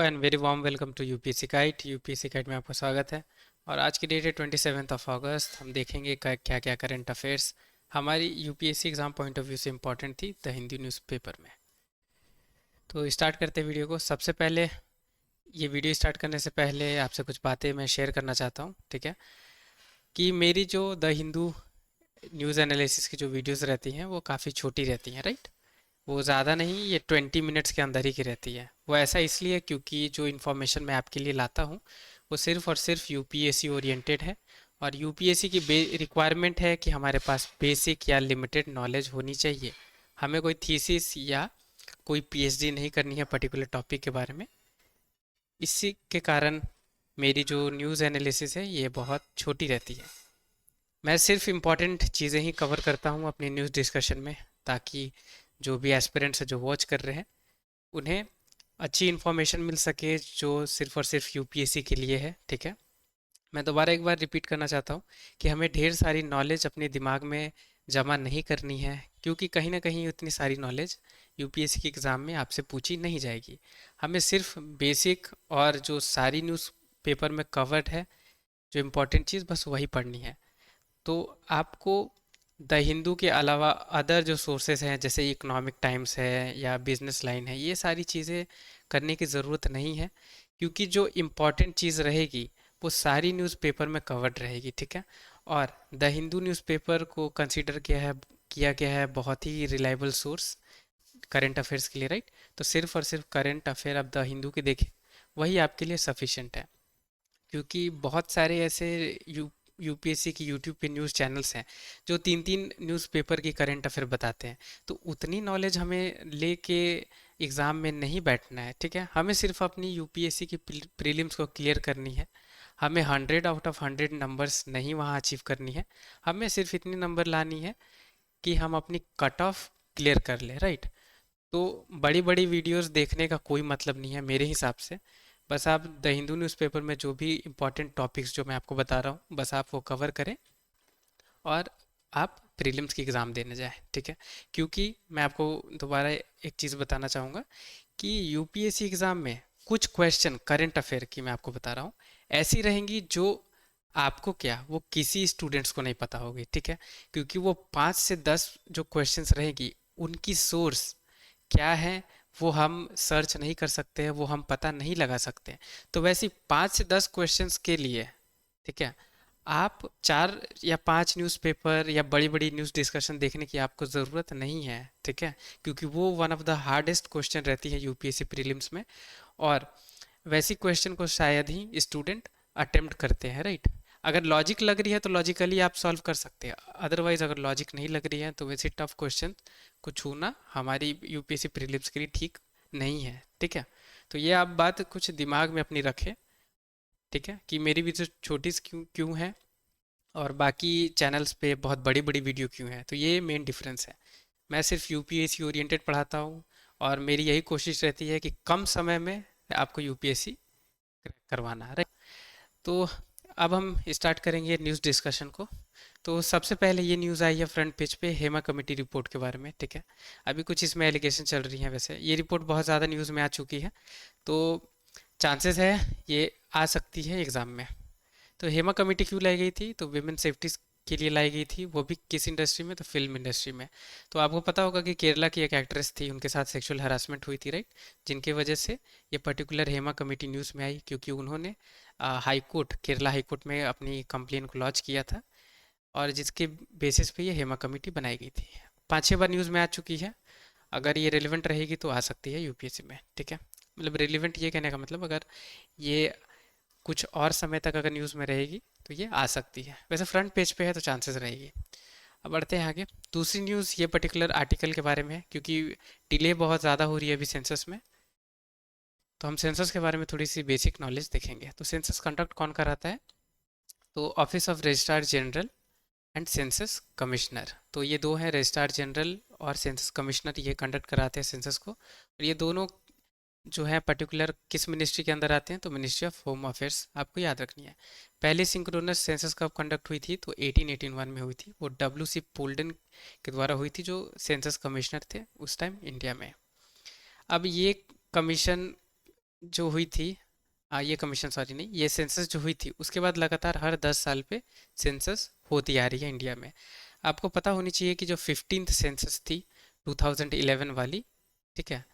And very warm welcome to UPSC guide. UPSC guide में आपका स्वागत है। और आज की डेट है 27 अगस्त। हम देखेंगे क्या क्या करंट अफेयर्स हमारी UPSC exam point of view से इंपॉर्टेंट थी द हिंदू न्यूज़पेपर में। तो स्टार्ट करते हैं वीडियो को। सबसे पहले ये वीडियो स्टार्ट करने से पहले आपसे कुछ बातें मैं शेयर करना चाहता हूँ, ठीक है। कि मेरी जो द हिंदू न्यूज़ एनालिसिस की जो वीडियोस रहती हैं वो काफ़ी छोटी रहती हैं, राइट। वो ज़्यादा नहीं, ये 20 मिनट्स के अंदर ही की रहती है। वो ऐसा इसलिए क्योंकि जो इन्फॉर्मेशन मैं आपके लिए लाता हूँ वो सिर्फ और सिर्फ यूपीएससी ओरिएंटेड है। और यूपीएससी की रिक्वायरमेंट है कि हमारे पास बेसिक या लिमिटेड नॉलेज होनी चाहिए। हमें कोई थीसिस या कोई पीएचडी नहीं करनी है पर्टिकुलर टॉपिक के बारे में। इसी के कारण मेरी जो न्यूज़ एनालिसिस है ये बहुत छोटी रहती है। मैं सिर्फ इम्पॉर्टेंट चीज़ें ही कवर करता हूँ अपनी न्यूज़ डिस्कशन में, ताकि जो भी एस्पिरेंट्स जो वॉच कर रहे हैं उन्हें अच्छी इन्फॉर्मेशन मिल सके जो सिर्फ और सिर्फ यूपीएससी के लिए है, ठीक है। मैं दोबारा एक बार रिपीट करना चाहता हूँ कि हमें ढेर सारी नॉलेज अपने दिमाग में जमा नहीं करनी है, क्योंकि कहीं ना कहीं उतनी सारी नॉलेज यूपीएससी के एग्ज़ाम में आपसे पूछी नहीं जाएगी। हमें सिर्फ बेसिक और जो सारी न्यूज़ पेपर में कवर्ड है, जो इम्पोर्टेंट चीज़ बस वही पढ़नी है। तो आपको द हिंदू के अलावा अदर जो सोर्सेज हैं जैसे इकोनॉमिक टाइम्स है या बिजनेस लाइन है, ये सारी चीज़ें करने की ज़रूरत नहीं है, क्योंकि जो इम्पोर्टेंट चीज़ रहेगी वो सारी न्यूज़पेपर में कवर्ड रहेगी, ठीक है। और द हिंदू न्यूज़पेपर को कंसीडर किया गया है बहुत ही रिलायबल सोर्स करंट अफेयर्स के लिए, राइट। तो सिर्फ और सिर्फ करंट अफेयर आप द हिंदू के देखें, वही आपके लिए सफिशेंट है। क्योंकि बहुत सारे ऐसे यूपीएससी की यूट्यूब पे न्यूज़ चैनल्स हैं जो तीन तीन न्यूज़पेपर की करंट अफेयर बताते हैं। तो उतनी नॉलेज हमें लेके एग्ज़ाम में नहीं बैठना है, ठीक है। हमें सिर्फ अपनी यूपीएससी की प्रीलिम्स को क्लियर करनी है। हमें 100 आउट ऑफ 100 नंबर्स नहीं वहाँ अचीव करनी है। हमें सिर्फ इतनी नंबर लानी है कि हम अपनी कट ऑफ क्लियर कर ले, राइट। तो बड़ी बड़ी वीडियोस देखने का कोई मतलब नहीं है मेरे हिसाब से। बस आप द हिंदू न्यूज़पेपर में जो भी इम्पोर्टेंट टॉपिक्स जो मैं आपको बता रहा हूँ बस आप वो कवर करें और आप प्रीलिम्स की एग्ज़ाम देने जाएं, ठीक है। क्योंकि मैं आपको दोबारा एक चीज़ बताना चाहूँगा कि यूपीएससी एग्ज़ाम में कुछ क्वेश्चन करंट अफेयर की मैं आपको बता रहा हूँ ऐसी रहेंगी जो आपको क्या वो किसी स्टूडेंट्स को नहीं पता होगी, ठीक है। क्योंकि वो 5 से 10 जो क्वेश्चंस रहेगी उनकी सोर्स क्या है वो हम सर्च नहीं कर सकते हैं, वो हम पता नहीं लगा सकते हैं। तो वैसे 5 से 10 क्वेश्चंस के लिए, ठीक है, आप 4 या 5 न्यूज़पेपर या बड़ी बड़ी न्यूज़ डिस्कशन देखने की आपको ज़रूरत नहीं है, ठीक है। क्योंकि वो one of the hardest question रहती है यूपीएससी प्रीलिम्स में। और वैसी क्वेश्चन को शायद ही स्टूडेंट अटेम्प्ट करते हैं, राइट। अगर लॉजिक लग रही है तो लॉजिकली आप सॉल्व कर सकते हैं, अदरवाइज अगर लॉजिक नहीं लग रही है तो वैसे टफ क्वेश्चन को छूना हमारी यूपीएससी प्रीलिम्स के लिए ठीक नहीं है, ठीक है। तो ये आप बात कुछ दिमाग में अपनी रखें, ठीक है, कि मेरी वीडियो छोटी सी क्यों क्यों है और बाकी चैनल्स पे बहुत बड़ी बड़ी वीडियो क्यों है। तो ये मेन डिफरेंस है। मैं सिर्फ यूपीएससी ओरिएंटेड पढ़ाता हूँ और मेरी यही कोशिश रहती है कि कम समय में आपको यूपीएससी क्रैक करवाना है, राइट। तो अब हम स्टार्ट करेंगे न्यूज़ डिस्कशन को। तो सबसे पहले ये न्यूज़ आई है फ्रंट पेज पे हेमा कमेटी रिपोर्ट के बारे में, ठीक है। अभी कुछ इसमें एलिगेशन चल रही हैं, वैसे ये रिपोर्ट बहुत ज़्यादा न्यूज़ में आ चुकी है, तो चांसेस है ये आ सकती है एग्ज़ाम में। तो हेमा कमेटी क्यों लाई गई थी, तो विमेन सेफ्टी के लिए लाई गई थी, वो भी किस इंडस्ट्री में, तो फिल्म इंडस्ट्री में। तो आपको पता होगा कि केरला की एक एक्ट्रेस थी, उनके साथ सेक्सुअल हरासमेंट हुई थी, राइट। जिनकी वजह से ये पर्टिकुलर हेमा कमेटी न्यूज़ में आई, क्योंकि उन्होंने high court, Kerala high court में अपनी कंप्लेन को लॉन्च किया था और जिसके बेसिस पे ये हेमा कमेटी बनाई गई थी। 5-6 बार न्यूज़ में आ चुकी है। अगर ये रेलिवेंट रहेगी तो आ सकती है यूपीएससी में, ठीक है। मतलब रेलिवेंट ये कहने का मतलब अगर ये कुछ और समय तक अगर न्यूज़ में रहेगी तो ये आ सकती है। वैसे फ्रंट पेज पे है तो चांसेस रहेगी। अब बढ़ते हैं आगे। दूसरी न्यूज़ ये पर्टिकुलर आर्टिकल के बारे में है, क्योंकि डिले बहुत ज़्यादा हो रही है अभी सेंसस में। तो हम सेंसस के बारे में थोड़ी सी बेसिक नॉलेज देखेंगे। तो सेंसस कंडक्ट कौन कराता है, तो office of registrar general and census commissioner. तो ये दो हैं, रजिस्ट्रार जनरल और सेंसस कमिश्नर, ये कंडक्ट कराते हैं सेंसस को। और ये दोनों जो है पर्टिकुलर किस मिनिस्ट्री के अंदर आते हैं, तो मिनिस्ट्री ऑफ होम अफेयर्स आपको याद रखनी है। पहले सिंक्रोनस सेंसस कब कंडक्ट हुई थी, तो 1881 में हुई थी। वो डब्ल्यू सी पोल्डन के द्वारा हुई थी, जो सेंसस कमिश्नर थे उस टाइम इंडिया में। अब ये कमीशन जो हुई थी, ये कमीशन सॉरी नहीं, ये सेंसस जो हुई थी उसके बाद लगातार हर 10 साल पे सेंसस होती आ रही है इंडिया में। आपको पता होनी चाहिए कि जो 15th सेंसस थी 2011 वाली, ठीक है,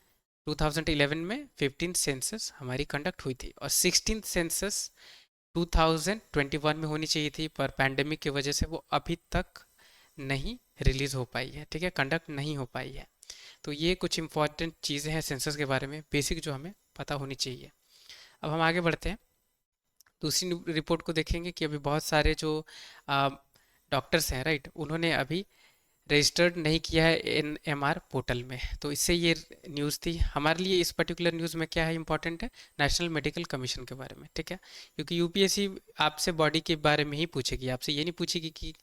2011 में 15th सेंसस हमारी कंडक्ट हुई थी, और 16th सेंसस 2021 में होनी चाहिए थी, पर पैंडेमिक की वजह से वो अभी तक नहीं रिलीज हो पाई है, ठीक है, कंडक्ट नहीं हो पाई है। तो ये कुछ इंपॉर्टेंट चीज़ें हैं सेंसस के बारे में, बेसिक जो हमें पता होनी चाहिए। अब हम आगे बढ़ते हैं, दूसरी रिपोर्ट को देखेंगे कि अभी बहुत सारे जो डॉक्टर्स हैं, राइट, उन्होंने अभी रजिस्टर्ड नहीं किया है एन एम आर पोर्टल में। तो इससे ये न्यूज़ थी हमारे लिए। इस पर्टिकुलर न्यूज़ में क्या है इंपॉर्टेंट है, नेशनल मेडिकल कमीशन के बारे में, ठीक है, क्योंकि यूपीएससी आपसे बॉडी के बारे में ही पूछेगी, आपसे ये नहीं पूछेगी कि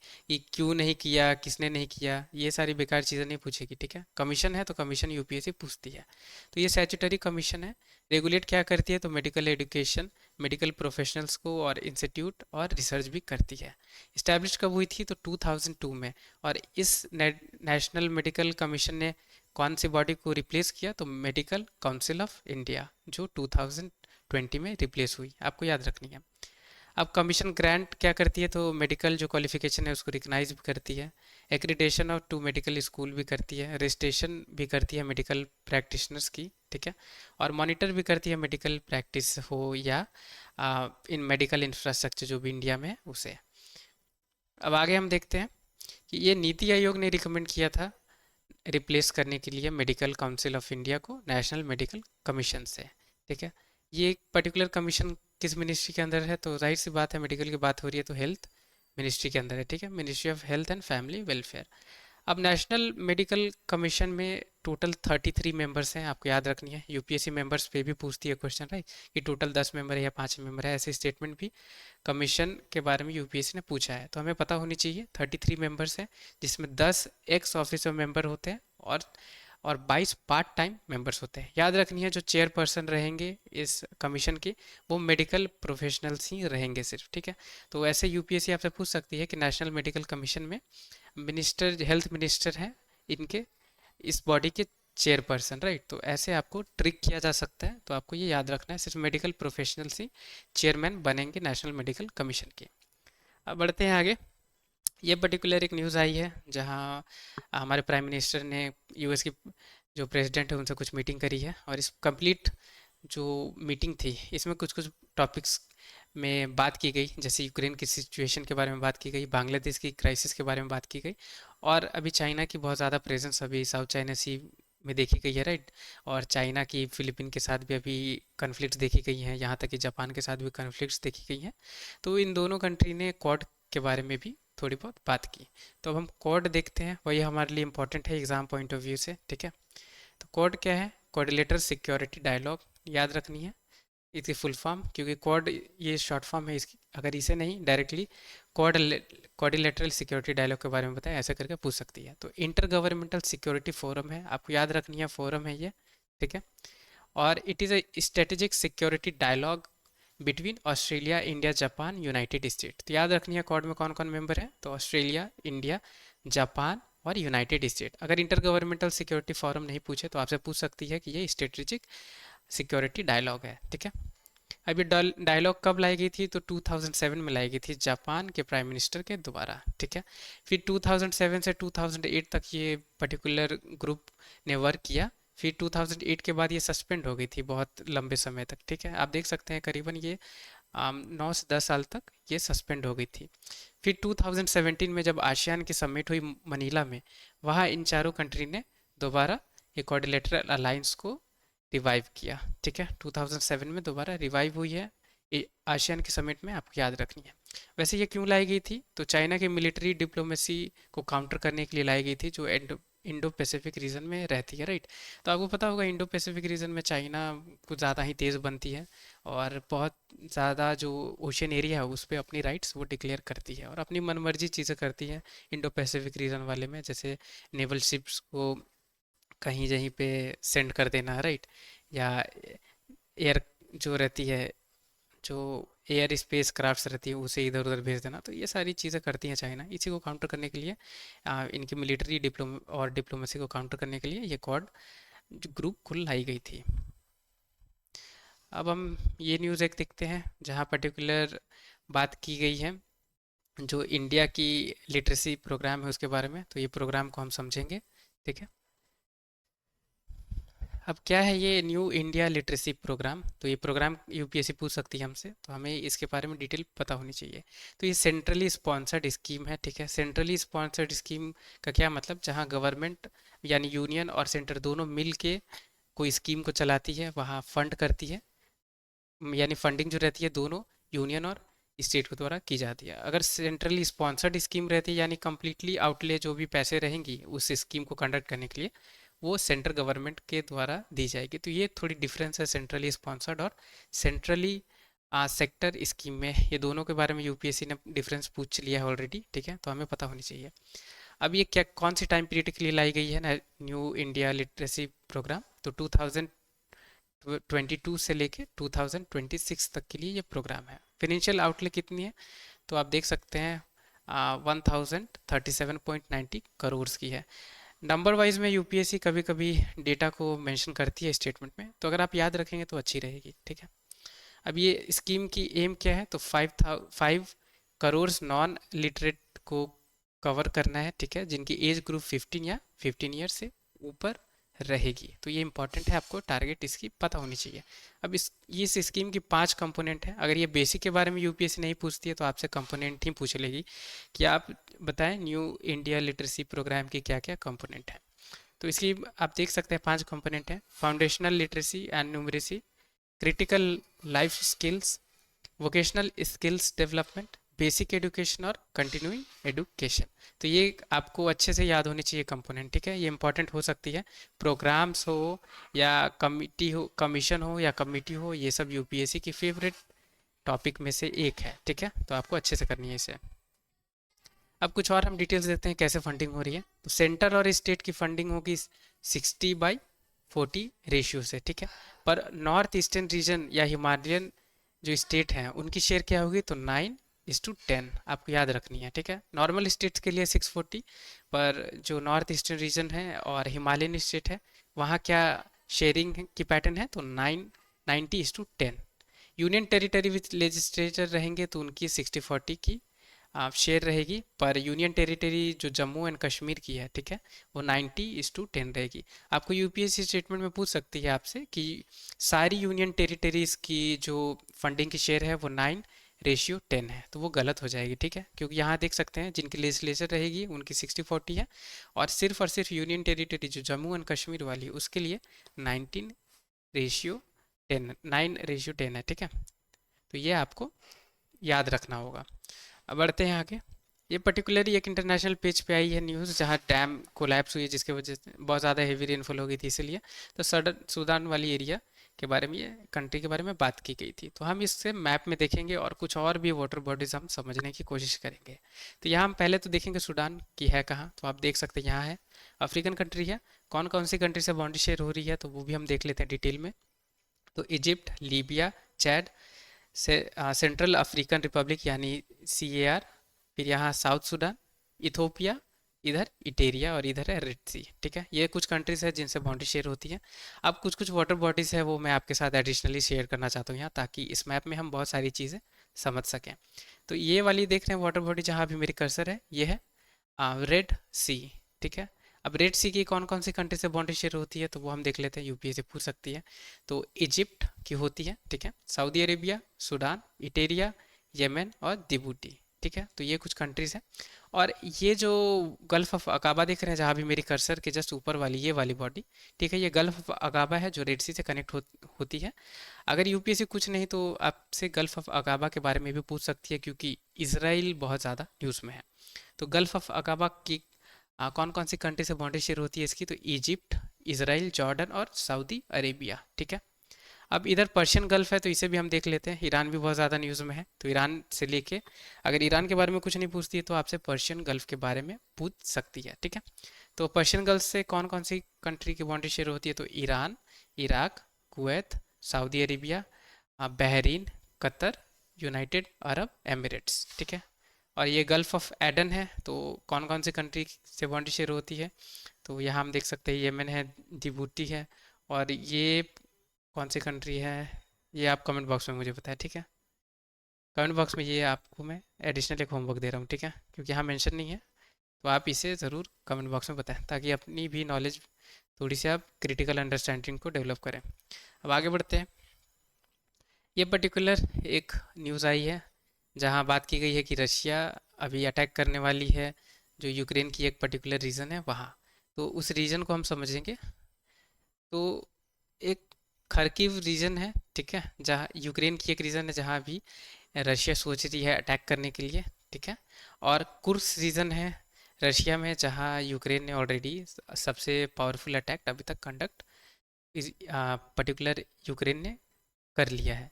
क्यों नहीं किया, किसने नहीं किया, ये सारी बेकार चीज़ें नहीं पूछेगी, ठीक है। कमीशन है तो कमीशन यूपीएससी पूछती है। तो ये स्टैट्यूटरी कमीशन है, रेगुलेट क्या करती है, तो मेडिकल एजुकेशन, मेडिकल प्रोफेशनल्स को और इंस्टीट्यूट और रिसर्च भी करती है। इस्टेब्लिश कब हुई थी, तो 2002 में। और इस नेशनल मेडिकल कमीशन ने कौन सी बॉडी को रिप्लेस किया, तो मेडिकल काउंसिल ऑफ इंडिया, जो 2020 में रिप्लेस हुई, आपको याद रखनी है। अब कमीशन ग्रांट क्या करती है, तो मेडिकल जो क्वालिफिकेशन है उसको रिकग्नाइज भी करती है, accreditation of to medical school भी करती है, रजिस्ट्रेशन भी करती है मेडिकल प्रैक्टिशनर्स की, ठीक है, और मॉनिटर भी करती है मेडिकल प्रैक्टिस हो या इन मेडिकल इंफ्रास्ट्रक्चर जो भी इंडिया में है उसे। अब आगे हम देखते हैं कि ये नीति आयोग ने रिकमेंड किया था रिप्लेस करने के लिए मेडिकल काउंसिल ऑफ इंडिया को नेशनल मेडिकल कमीशन से, ठीक है। ये एक पर्टिकुलर कमीशन किस मिनिस्ट्री के अंदर है, तो जाहिर सी बात है मेडिकल की बात हो रही है तो हेल्थ मिनिस्ट्री के अंदर है, ठीक है, ministry of health and family welfare. अब नेशनल मेडिकल कमीशन में टोटल 33 मेंबर्स हैं, आपको याद रखनी है, यूपीएससी मेंबर्स पे भी पूछती है क्वेश्चन, राइट, कि टोटल 10 मेंबर है या 5 मेंबर है, ऐसे स्टेटमेंट भी कमीशन के बारे में यूपीएससी ने पूछा है। तो हमें पता होनी चाहिए 33 मेंबर्स हैं, जिसमें 10 एक्स ऑफिसर मेंबर होते हैं और 22 पार्ट टाइम मेंबर्स होते हैं। याद रखनी है जो चेयरपर्सन रहेंगे इस कमीशन के, वो मेडिकल प्रोफेशनल्स ही रहेंगे सिर्फ, ठीक है। तो ऐसे यूपीएससी आपसे पूछ सकती है कि नेशनल मेडिकल कमीशन में मिनिस्टर, हेल्थ मिनिस्टर हैं इनके, इस बॉडी के चेयरपर्सन, राइट, तो ऐसे आपको ट्रिक किया जा सकता है। तो आपको ये याद रखना है सिर्फ मेडिकल प्रोफेशनल्स ही चेयरमैन बनेंगे नेशनल मेडिकल कमीशन के। अब बढ़ते हैं आगे। ये पर्टिकुलर एक न्यूज़ आई है जहां हमारे प्राइम मिनिस्टर ने यूएस की जो प्रेसिडेंट है उनसे कुछ मीटिंग करी है, और इस कंप्लीट जो मीटिंग थी इसमें कुछ कुछ टॉपिक्स में बात की गई, जैसे यूक्रेन की सिचुएशन के बारे में बात की गई, बांग्लादेश की क्राइसिस के बारे में बात की गई, और अभी चाइना की बहुत ज़्यादा प्रेजेंस अभी साउथ चाइना सी में देखी गई है, राइट, और चाइना की फिलीपीन के साथ भी अभी कन्फ्लिक्ट्स देखी गई हैं, यहाँ तक कि जापान के साथ भी कन्फ्लिक्ट्स देखी गई हैं। तो इन दोनों कंट्री ने क्वाड के बारे में भी थोड़ी बहुत बात की। तो अब हम क्वाड देखते हैं, वही हमारे लिए इंपॉर्टेंट है एग्जाम पॉइंट ऑफ व्यू से, ठीक है। तो क्वाड क्या है, कोऑर्डिनेटर सिक्योरिटी डायलॉग, याद रखनी है इसकी फुल फॉर्म, क्योंकि क्वाड ये शॉर्ट फॉर्म है इसकी, अगर इसे नहीं डायरेक्टली क्वाड कोऑर्डिनेटरल सिक्योरिटी डायलॉग के बारे में बताएं ऐसा करके पूछ सकती है। तो इंटर गवर्नमेंटल सिक्योरिटी फोरम है, आपको याद रखनी है, फोरम है ये, ठीक है। और it is a strategic security dialogue between Australia, India, Japan, United State. तो याद रखनी है क्वाड में कौन कौन मेंबर है, तो ऑस्ट्रेलिया, इंडिया, जापान और यूनाइटेड स्टेट। अगर इंटर गवर्नमेंटल सिक्योरिटी फोरम नहीं पूछे तो आपसे पूछ सकती है कि ये स्ट्रेटेजिक सिक्योरिटी डायलॉग है, ठीक है। अब ये डायलॉग कब लाई गई थी, तो 2007 में लाई गई थी जापान के प्राइम मिनिस्टर के द्वारा, ठीक है। फिर 2007 से 2008 तक ये पर्टिकुलर ग्रुप ने वर्क किया, फिर 2008 के बाद ये सस्पेंड हो गई थी बहुत लंबे समय तक, ठीक है। आप देख सकते हैं करीबन ये 9 से 10 साल तक ये सस्पेंड हो गई थी। फिर 2017 में जब आसियान की समिट हुई मनीला में, वहाँ इन चारों कंट्री ने दोबारा ये क्वाड्रिलेटरल अलायंस को रिवाइव किया, ठीक है, 2007 में दोबारा रिवाइव हुई है ये आसियान की समिट में, आपको याद रखनी है। वैसे ये क्यों लाई गई थी, तो चाइना की मिलिट्री डिप्लोमेसी को काउंटर करने के लिए लाई गई थी, जो इंडो पैसिफिक रीजन में रहती है, राइट। तो आपको पता होगा इंडो पैसिफिक रीजन में चाइना कुछ ज़्यादा ही तेज़ बनती है, और बहुत ज़्यादा जो ओशन एरिया है उस पर अपनी राइट्स वो डिक्लेयर करती है और अपनी मनमर्जी चीज़ें करती है इंडो पैसिफिक रीजन वाले में, जैसे नेवल शिप्स को कहीं जहीं पे सेंड कर देना, राइट, या एयर जो रहती है, जो एयर स्पेस क्राफ्ट्स रहती है उसे इधर उधर भेज देना। तो ये सारी चीज़ें करती हैं चाइना, इसी को काउंटर करने के लिए इनकी मिलिट्री डिप्लोमेसी को काउंटर करने के लिए ये क्वाड ग्रुप खुल लाई गई थी। अब हम ये न्यूज़ एक देखते हैं जहाँ पर्टिकुलर बात की गई है जो इंडिया की लिटरेसी प्रोग्राम है उसके बारे में। तो ये प्रोग्राम को हम समझेंगे, ठीक है। अब क्या है ये न्यू इंडिया लिटरेसी प्रोग्राम? तो ये प्रोग्राम यूपीएससी पूछ सकती है हमसे, तो हमें इसके बारे में डिटेल पता होनी चाहिए। तो ये सेंट्रली स्पॉन्सर्ड स्कीम है, ठीक है। सेंट्रली स्पॉन्सर्ड स्कीम का क्या मतलब? जहाँ गवर्नमेंट यानी यूनियन और सेंटर दोनों मिल के कोई स्कीम को चलाती है, वहाँ फंड करती है। यानी फंडिंग जो रहती है दोनों यूनियन और स्टेट के द्वारा की जाती है। अगर सेंट्रली स्पॉन्सर्ड स्कीम रहती है यानी कम्प्लीटली आउटले जो भी पैसे रहेंगी उस स्कीम को कंडक्ट करने के लिए वो सेंट्रल गवर्नमेंट के द्वारा दी जाएगी। तो ये थोड़ी डिफरेंस है सेंट्रली स्पॉन्सर्ड और सेंट्रली सेक्टर स्कीम में। ये दोनों के बारे में यूपीएससी ने डिफरेंस पूछ लिया है ऑलरेडी, ठीक है, तो हमें पता होनी चाहिए। अब ये क्या कौन सी टाइम पीरियड के लिए लाई गई है ना न्यू इंडिया लिटरेसी प्रोग्राम? तो 2022 से लेके 2026 तक के लिए ये प्रोग्राम है। फिनेंशियल आउटले कितनी है? तो आप देख सकते हैं 1037.90 करोड़ की है। नंबर वाइज में यूपीएससी कभी कभी डेटा को मेंशन करती है स्टेटमेंट में, तो अगर आप याद रखेंगे तो अच्छी रहेगी, ठीक है। अब ये स्कीम की एम क्या है? तो 5 करोड़ नॉन लिटरेट को कवर करना है, ठीक है, जिनकी एज ग्रुप 15 या 15 ईयर से ऊपर रहेगी। तो ये इंपॉर्टेंट है, आपको टारगेट इसकी पता होनी चाहिए। अब इस स्कीम की 5 कंपोनेंट है। अगर ये बेसिक के बारे में यूपीएससी नहीं पूछती है तो आपसे कंपोनेंट ही पूछ लेगी कि आप बताएं न्यू इंडिया लिटरेसी प्रोग्राम की क्या क्या कंपोनेंट है। तो इसकी आप देख सकते हैं 5 कंपोनेंट है: foundational literacy and numeracy, critical life skills, vocational skills development, basic education और कंटिन्यूइंग एजुकेशन। तो ये आपको अच्छे से याद होनी चाहिए कंपोनेंट, ठीक है। ये इंपॉर्टेंट हो सकती है, प्रोग्राम्स हो या कमिटी हो, कमीशन हो या कमिटी हो, ये सब यूपीएससी की फेवरेट टॉपिक में से एक है, ठीक है। तो आपको अच्छे से करनी है इसे। अब कुछ और हम डिटेल्स देते हैं कैसे फंडिंग हो रही है। तो सेंटर और स्टेट की फंडिंग होगी 60/40 रेशियो से, ठीक है। पर नॉर्थ ईस्टर्न रीजन या हिमालयन जो स्टेट हैं उनकी शेयर क्या होगी? तो 9:10 आपको याद रखनी है, ठीक है। नॉर्मल स्टेट्स के लिए 640, पर जो नॉर्थ ईस्टर्न रीजन है और हिमालयन स्टेट है वहाँ क्या शेयरिंग की पैटर्न है? तो 90:10। यूनियन टेरिटरी विथ लेजिस्लेचर रहेंगे तो उनकी 60/40 की आप शेयर रहेगी, पर यूनियन टेरिटरी जो जम्मू एंड कश्मीर की है, ठीक है, वो 90:10 रहेगी। आपको यूपीएससी स्टेटमेंट में पूछ सकती है आपसे कि सारी यूनियन टेरिटरीज की जो फंडिंग की शेयर है वो 9:10 है, तो वो गलत हो जाएगी, ठीक है, क्योंकि यहाँ देख सकते हैं जिनकी लेजिस्लेचर रहेगी उनकी 60/40 है और सिर्फ यूनियन टेरिटरी जो जम्मू एंड कश्मीर वाली है उसके लिए 9:10 है, ठीक है। तो ये आपको याद रखना होगा। अब बढ़ते हैं आगे। ये पर्टिकुलरली एक इंटरनेशनल पेज पे आई है न्यूज़ जहाँ डैम कोलैप्स हुई है जिसकी वजह से बहुत ज़्यादा हेवी रेनफॉल हो गई थी, इसलिए तो सडन सूडान वाली एरिया के बारे में, ये कंट्री के बारे में बात की गई थी। तो हम इससे मैप में देखेंगे और कुछ और भी वाटर बॉडीज हम समझने की कोशिश करेंगे। तो यहाँ हम पहले तो देखेंगे सूडान की है कहाँ। तो आप देख सकते हैं यहाँ है, अफ्रीकन कंट्री है। कौन कौन सी कंट्री से बाउंड्री शेयर हो रही है तो वो भी हम देख लेते हैं डिटेल में। तो इजिप्ट, लीबिया, चैड से सेंट्रल अफ्रीकन रिपब्लिक यानी CAR, फिर यहाँ साउथ सूडान, इथोपिया, इधर इटेरिया और इधर है रेड सी, ठीक है। ये कुछ कंट्रीज है जिनसे बाउंड्री शेयर होती है। अब कुछ कुछ वाटर बॉडीज है वो मैं आपके साथ एडिशनली शेयर करना चाहता हूँ यहाँ, ताकि इस मैप में हम बहुत सारी चीज़ें समझ सकें। तो ये वाली देख रहे हैं वाटर बॉडी जहाँ अभी मेरी कर्सर है, ये है रेड सी, ठीक है। अब रेड सी की कौन कौन सी कंट्री से बाउंड्री शेयर होती है तो वो हम देख लेते हैं, यूपीए से पूछ सकती है। तो इजिप्ट की होती है, ठीक है, सऊदी अरेबिया, सूडान, इटेरिया, येमेन और जिबूटी, ठीक है। तो ये कुछ कंट्रीज हैं। और ये जो गल्फ ऑफ अकाबा देख रहे हैं जहाँ भी मेरी कर्सर के जस्ट ऊपर वाली ये वाली बॉडी, ठीक है, ये गल्फ ऑफ अकाबा है जो रेड सी से कनेक्ट होती है। अगर यूपीएससी कुछ नहीं तो आपसे गल्फ ऑफ अकाबा के बारे में भी पूछ सकती है, क्योंकि इसराइल बहुत ज़्यादा न्यूज़ में है। तो गल्फ ऑफ अकाबा की कौन कौन सी कंट्री से बाउंड्री शेयर होती है इसकी? तो इजिप्ट, इसराइल, जॉर्डन और सऊदी अरेबिया, ठीक है। अब इधर पर्शियन गल्फ है तो इसे भी हम देख लेते हैं। ईरान भी बहुत ज़्यादा न्यूज़ में है, तो ईरान से लेके अगर ईरान के बारे में कुछ नहीं पूछती है तो आपसे पर्शियन गल्फ के बारे में पूछ सकती है, ठीक है। तो पर्शियन गल्फ से कौन कौन सी कंट्री की बाउंड्री शेयर होती है? तो Iran, Iraq, Kuwait, Saudi Arabia, Bahrain, Qatar, United Arab Emirates, ठीक है। और ये गल्फ ऑफ एडन है, तो कौन कौन सी कंट्री से बाउंड्री शेयर होती है? तो यहाँ हम देख सकते हैं येमेन है, जिबूती है, और ये कौन सी कंट्री है? ये आप कमेंट बॉक्स में मुझे बताएं, ठीक है। कमेंट बॉक्स में ये आपको मैं एडिशनल एक होमवर्क दे रहा हूँ, ठीक है, क्योंकि यहाँ मेंशन नहीं है। तो आप इसे ज़रूर कमेंट बॉक्स में बताएं ताकि अपनी भी नॉलेज थोड़ी सी आप क्रिटिकल अंडरस्टैंडिंग को डेवलप करें। अब आगे बढ़ते हैं। ये पर्टिकुलर एक न्यूज़ आई है जहाँ बात की गई है कि रशिया अभी अटैक करने वाली है जो यूक्रेन की एक पर्टिकुलर रीजन है वहाँ। तो उस रीजन को हम समझेंगे। तो एक खर्किव रीजन है, ठीक है, जहाँ यूक्रेन की एक रीजन है जहाँ अभी रशिया सोच रही है अटैक करने के लिए, ठीक है। और कुर्स रीजन है रशिया में जहाँ यूक्रेन ने ऑलरेडी सबसे पावरफुल अटैक अभी तक कंडक्ट इस पर्टिकुलर यूक्रेन ने कर लिया है।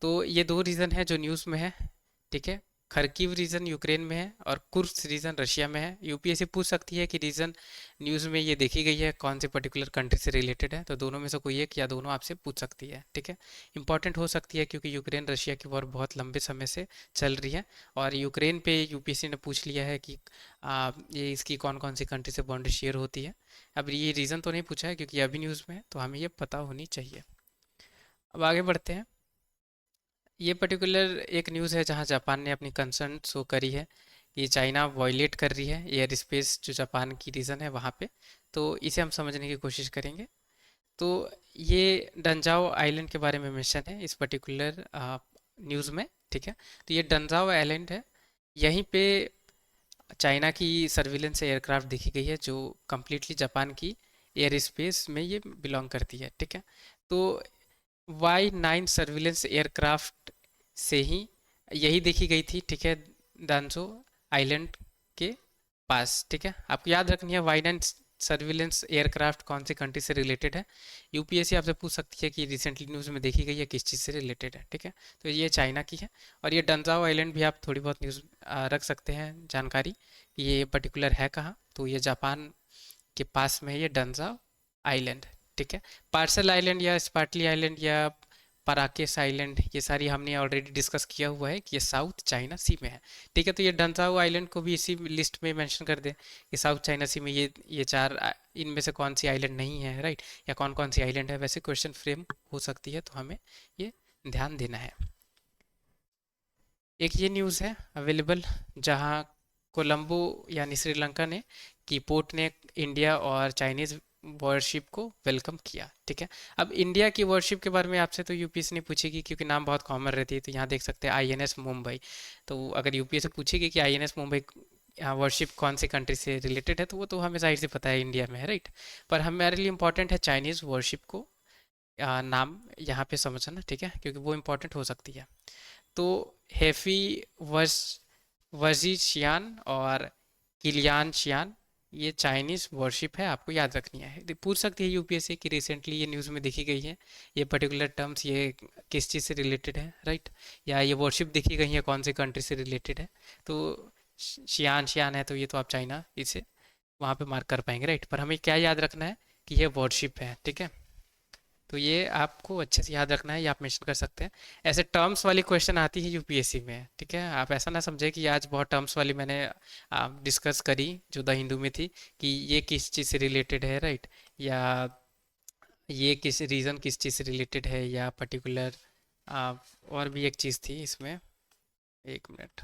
तो ये दो रीज़न है जो न्यूज़ में है, ठीक है। खर्किव रीजन यूक्रेन में है और कुर्स्क रीजन रशिया में है। यूपीएससी पूछ सकती है कि रीजन न्यूज़ में ये देखी गई है कौन से पर्टिकुलर कंट्री से रिलेटेड है, तो दोनों में से कोई एक या दोनों आपसे पूछ सकती है, ठीक है। इंपॉर्टेंट हो सकती है क्योंकि यूक्रेन रशिया की वॉर बहुत लंबे समय से चल रही है और यूक्रेन पे यूपीएससी ने पूछ लिया है कि ये इसकी कौन कौन सी कंट्री से बाउंड्री शेयर होती है। अब ये रीज़न तो नहीं पूछा है क्योंकि अभी न्यूज़ में है, तो हमें ये पता होनी चाहिए। अब आगे बढ़ते हैं। ये पर्टिकुलर एक न्यूज़ है जहां जापान ने अपनी कंसर्न शो करी है कि चाइना वॉयलेट कर रही है एयर स्पेस जो जापान की रीजन है वहाँ पे। तो इसे हम समझने की कोशिश करेंगे। तो ये डंजाओ आइलैंड के बारे में मेंशन है इस पर्टिकुलर न्यूज़ में, ठीक है। तो ये डंजाओ आइलैंड है, यहीं पे चाइना की सर्विलेंस एयरक्राफ्ट देखी गई है जो कम्प्लीटली जापान की एयर स्पेस में ये बिलोंग करती है, ठीक है। तो Y9 सर्विलेंस एयरक्राफ्ट से ही यही देखी गई थी, ठीक है, दांजो आइलैंड के पास, ठीक है। आपको याद रखनी है Y9 सर्विलेंस एयरक्राफ्ट कौन सी कंट्री से रिलेटेड है। यूपीएससी आपसे पूछ सकती है कि रिसेंटली न्यूज़ में देखी गई है किस चीज़ से रिलेटेड है, ठीक है। तो ये चाइना की है। और ये डंजाओ आइलैंड भी आप थोड़ी बहुत न्यूज़ रख सकते हैं जानकारी कि ये पर्टिकुलर है कहाँ। तो ये जापान के पास में है ये डंजाओ आइलैंड, ठीक है। पार्सल आइलैंड या स्पार्टली आइलैंड या पराकेस आइलैंड ये सारी हमने ऑलरेडी डिस्कस किया हुआ है कि ये साउथ चाइना सी में है, ठीक है। तो ये डंजाओ आइलैंड को भी इसी लिस्ट में मेंशन कर दें कि साउथ चाइना सी में ये चार इनमें से कौन सी आइलैंड नहीं है, राइट, या कौन कौन सी आइलैंड है, वैसे क्वेश्चन फ्रेम हो सकती है, तो हमें ये ध्यान देना है। एक ये न्यूज़ है अवेलेबल जहां कोलंबो यानी श्रीलंका ने की पोर्ट ने इंडिया और चाइनीज़ वॉरशिप को वेलकम किया, ठीक है। अब इंडिया की वॉरशिप के बारे में आपसे तो यूपीएससी नहीं पूछेगी क्योंकि नाम बहुत कॉमन रहती है। तो यहाँ देख सकते हैं आईएनएस मुंबई। तो अगर यूपीएससी पूछेगी कि आईएनएस मुंबई वॉरशिप कौन सी कंट्री से रिलेटेड है तो वो तो हमें जाहिर से पता है इंडिया में है, राइट। पर हमारे लिए इंपॉर्टेंट है चाइनीज़ वॉरशिप को नाम यहाँ पे समझना, ठीक है, क्योंकि वो इम्पोर्टेंट हो सकती है। तो हेफी वज वजीशियान और किलियान शियान ये चाइनीज़ वॉरशिप है, आपको याद रखनी है। तो पूछ सकती है यूपीएससी कि रिसेंटली ये न्यूज़ में देखी गई है ये पर्टिकुलर टर्म्स ये किस चीज़ से रिलेटेड है, राइट, या ये वॉरशिप देखी गई है कौन से कंट्री से रिलेटेड है। तो शियान शियान है तो ये तो आप चाइना इसे वहाँ पे मार्क कर पाएंगे, राइट। पर हमें क्या याद रखना है कि ये वॉरशिप है, ठीक है। तो ये आपको अच्छे से याद रखना है, ये आप मेंशन कर सकते हैं। ऐसे टर्म्स वाली क्वेश्चन आती है यूपीएससी में, ठीक है। आप ऐसा ना समझे कि आज बहुत टर्म्स वाली मैंने डिस्कस करी जो द हिंदू में थी कि ये किस चीज़ से रिलेटेड है, राइट, या ये किस रीज़न किस चीज़ से रिलेटेड है, या पर्टिकुलर और भी एक चीज़ थी इसमें, एक मिनट,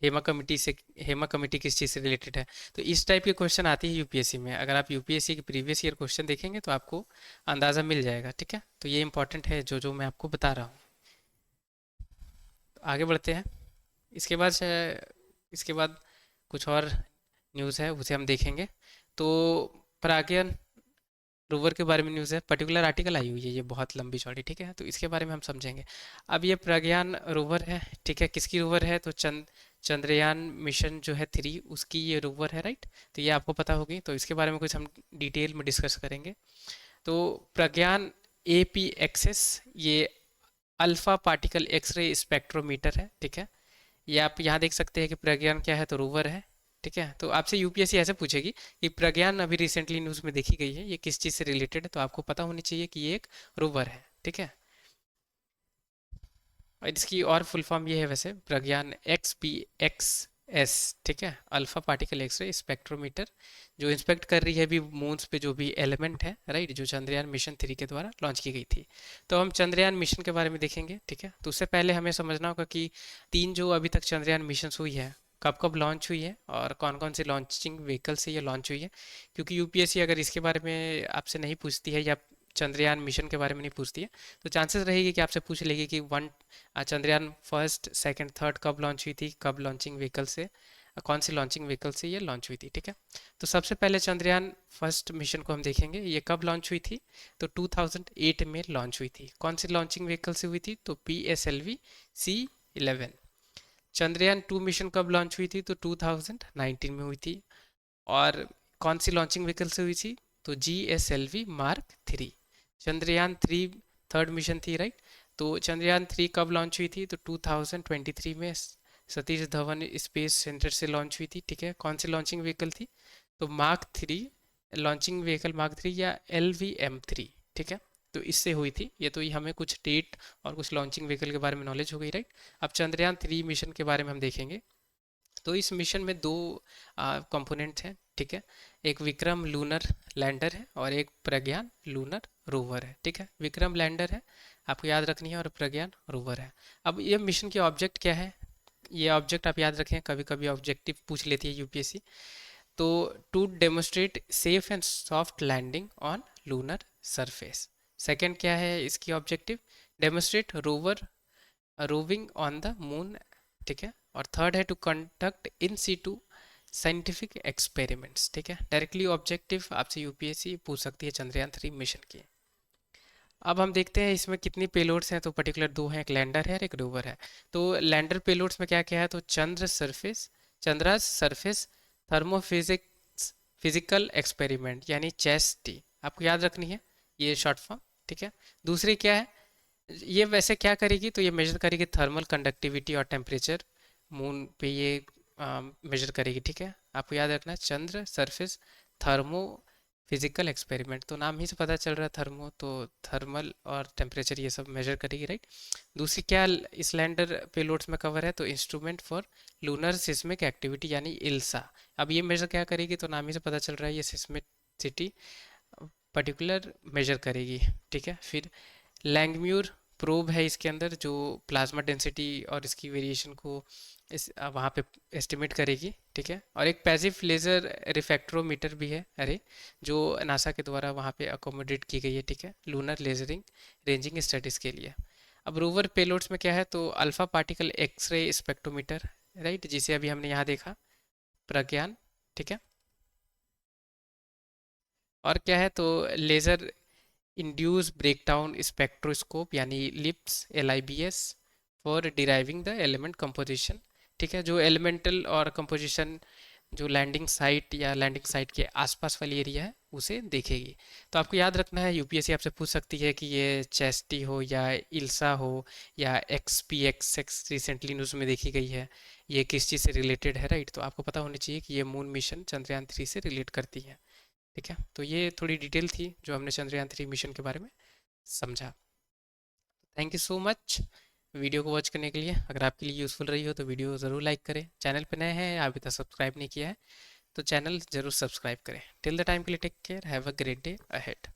हेमा कमेटी से, हेमा कमेटी किस चीज़ से रिलेटेड है। तो इस टाइप के क्वेश्चन आती है यूपीएससी में। अगर आप यूपीएससी के प्रीवियस ईयर क्वेश्चन देखेंगे तो आपको अंदाज़ा मिल जाएगा, ठीक है। तो ये इंपॉर्टेंट है जो जो मैं आपको बता रहा हूँ। तो आगे बढ़ते हैं। इसके बाद इसके बाद कुछ और न्यूज़ है उसे हम देखेंगे। तो प्राज्ञान रोवर के बारे में न्यूज़ है, पर्टिकुलर आर्टिकल आई हुई है, ये बहुत लंबी चौड़ी, ठीक है। तो इसके बारे में हम समझेंगे। अब ये प्रज्ञान रोवर है, ठीक है, किसकी रोवर है, तो चंद्रयान मिशन जो है 3 उसकी ये रोवर है, राइट। तो ये आपको पता होगी, तो इसके बारे में कुछ हम डिटेल में डिस्कस करेंगे। तो प्रज्ञान AP एक्सेस ये अल्फा पार्टिकल एक्सरे स्पेक्ट्रोमीटर है, ठीक है। ये आप यहाँ देख सकते हैं कि प्रज्ञान क्या है, तो रोवर है, ठीक है। तो आपसे यूपीएससी ऐसे पूछेगी कि प्रज्ञान अभी रिसेंटली न्यूज़ में देखी गई है ये किस चीज़ से रिलेटेड है, तो आपको पता होनी चाहिए कि ये एक रोवर है, ठीक है। और इसकी और फुल फॉर्म ये है वैसे, प्रज्ञान XPX एस, ठीक है, अल्फा पार्टिकल एक्सरे स्पेक्ट्रोमीटर, जो इंस्पेक्ट कर रही है अभी मून्स पे जो भी एलिमेंट है, राइट, जो चंद्रयान मिशन 3 के द्वारा लॉन्च की गई थी। तो हम चंद्रयान मिशन के बारे में देखेंगे, ठीक है। तो उससे पहले हमें समझना होगा कि तीन जो अभी तक चंद्रयान मिशन हुई है, कब कब लॉन्च हुई है और कौन कौन सी लॉन्चिंग व्हीकल से ये लॉन्च हुई है। क्योंकि यूपीएससी अगर इसके बारे में आपसे नहीं पूछती है या चंद्रयान मिशन के बारे में नहीं पूछती है, तो चांसेस रहेगी कि आपसे पूछ लेगी कि चंद्रयान फर्स्ट सेकंड थर्ड कब लॉन्च हुई थी, कब लॉन्चिंग व्हीकल से, कौन सी लॉन्चिंग व्हीकल से ये लॉन्च हुई थी, ठीक है। तो सबसे पहले चंद्रयान फर्स्ट मिशन को हम देखेंगे, ये कब लॉन्च हुई थी। तो 2008 में लॉन्च हुई थी। कौन सी लॉन्चिंग व्हीकल से हुई थी, तो PSLV-C11। चंद्रयान 2 मिशन कब लॉन्च हुई थी, तो 2019 में हुई थी। और कौन सी लॉन्चिंग व्हीकल से हुई थी, तो GSLV-M3। चंद्रयान 3 थर्ड मिशन थी, राइट। तो चंद्रयान 3 कब लॉन्च हुई थी, तो 2023 में सतीश धवन स्पेस सेंटर से लॉन्च हुई थी, ठीक है। कौन सी लॉन्चिंग व्हीकल थी, तो मार्क 3, लॉन्चिंग व्हीकल मार्क 3 या LVM-3, ठीक है। तो इससे हुई थी ये। तो ये हमें कुछ डेट और कुछ लॉन्चिंग व्हीकल के बारे में नॉलेज हो गई, राइट। अब चंद्रयान 3 मिशन के बारे में हम देखेंगे। तो इस मिशन में दो कंपोनेंट हैं, ठीक है। एक विक्रम लूनर लैंडर है और एक प्रज्ञान लूनर रोवर है, ठीक है। विक्रम लैंडर है, आपको याद रखनी है, और प्रज्ञान रोवर है। अब ये मिशन के ऑब्जेक्ट क्या है, ये ऑब्जेक्ट आप याद रखें, कभी कभी ऑब्जेक्टिव पूछ लेती है यूपीएससी। तो to demonstrate safe and soft landing on lunar surface. Second क्या है इसकी objective, demonstrate rover roving on the moon, ठीक है। और थर्ड है to conduct in situ scientific experiments, ठीक है। डायरेक्टली ऑब्जेक्टिव आपसे यूपीएससी पूछ सकती है चंद्रयान 3 मिशन की। अब हम देखते हैं इसमें कितनी पेलोड्स हैं। तो पर्टिकुलर दो हैं, एक लैंडर है और एक रोवर है। तो लैंडर पेलोड्स में क्या क्या है, तो चंद्र सरफेस थर्मोफिजिक्स फिजिकल एक्सपेरिमेंट, यानी CHEST, आपको याद रखनी है ये शॉर्ट फॉर्म, ठीक है। दूसरी क्या है, ये वैसे क्या करेगी, तो ये मेजर करेगी थर्मल कंडक्टिविटी और टेम्परेचर मून पे, ये मेजर करेगी, ठीक है। आपको याद रखना है चंद्र सरफेस थर्मो फिजिकल एक्सपेरिमेंट, तो नाम ही से पता चल रहा है थर्मो, तो थर्मल और टेम्परेचर ये सब मेजर करेगी, राइट। दूसरी क्या इस लैंडर पेलोड्स में कवर है, तो instrument for lunar seismic activity, यानी इल्सा। अब ये मेजर क्या करेगी, तो नाम ही से पता चल रहा है ये सिस्मिसिटी पर्टिकुलर मेजर करेगी, ठीक है। फिर लैंगम्यूर प्रोब है इसके अंदर, जो प्लाज्मा डेंसिटी और इसकी वेरिएशन को वहाँ पे एस्टिमेट करेगी, ठीक है। और एक पैसिव लेज़र रिफ्रैक्टरोमीटर भी है, अरे, जो नासा के द्वारा वहाँ पे अकोमोडेट की गई है, ठीक है, लूनर लेजरिंग रेंजिंग स्टडीज़ के लिए। अब रोवर पेलोड्स में क्या है, तो alpha particle X ray spectrometer, right, जिसे अभी हमने यहाँ देखा, प्रज्ञान, ठीक है। और क्या है, तो लेज़र इंड्यूस ब्रेकडाउन स्पेक्ट्रोस्कोप, यानी LIBS, for deriving the element composition, ठीक है। जो एलिमेंटल और कंपोजिशन जो लैंडिंग साइट या लैंडिंग साइट के आसपास वाली एरिया है उसे देखेगी। तो आपको याद रखना है, यूपीएससी आपसे पूछ सकती है कि ये चेस्टी हो या इल्सा हो या XPXX रिसेंटली न्यूज़ में देखी गई है, ये किस चीज़ से रिलेटेड है, राइट। तो आपको पता होनी चाहिए कि ये मून मिशन चंद्रयान 3 से रिलेट करती है, ठीक है। तो ये थोड़ी डिटेल थी जो हमने चंद्रयान 3 मिशन के बारे में समझा। Thank you so much video को वॉच करने के लिए। अगर आपके लिए यूज़फुल रही हो तो वीडियो ज़रूर लाइक करें। चैनल पे नए हैं, अभी तक सब्सक्राइब नहीं किया है, तो चैनल ज़रूर सब्सक्राइब करें। टिल द टाइम के लिए take care, have a great day ahead.